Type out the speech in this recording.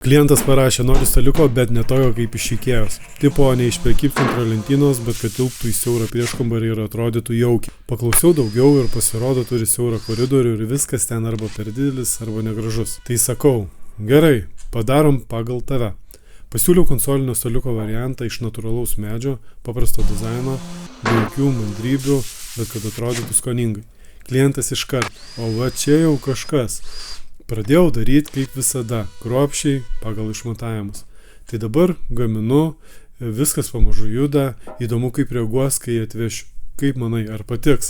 Klientas parašė, noriu staliuko, bet ne tokio kaip iš Ikėjos. Tipo, ne iš prekybcentrio lentynos, bet kad tilptų į siaurą prieškambarį ir atrodytų jaukiai. Paklausiau daugiau ir pasirodo turi siaurą koridorių ir viskas ten arba per didelis, arba negražus. Tai sakau, gerai, padarom pagal tave. Pasiūliau konsolinio staliuko variantą iš natūralaus medžio, paprasto dizaino, be jokių mandrybių, bet kad atrodytų skoningai. Klientas iškart, o va čia jau kažkas. Pradėjau daryti kaip visada, kruopščiai, pagal išmatavimus. Tai dabar gaminu, viskas pamažu juda, įdomu kaip reaguos, kai atvešiu. Kaip manai, ar patiks?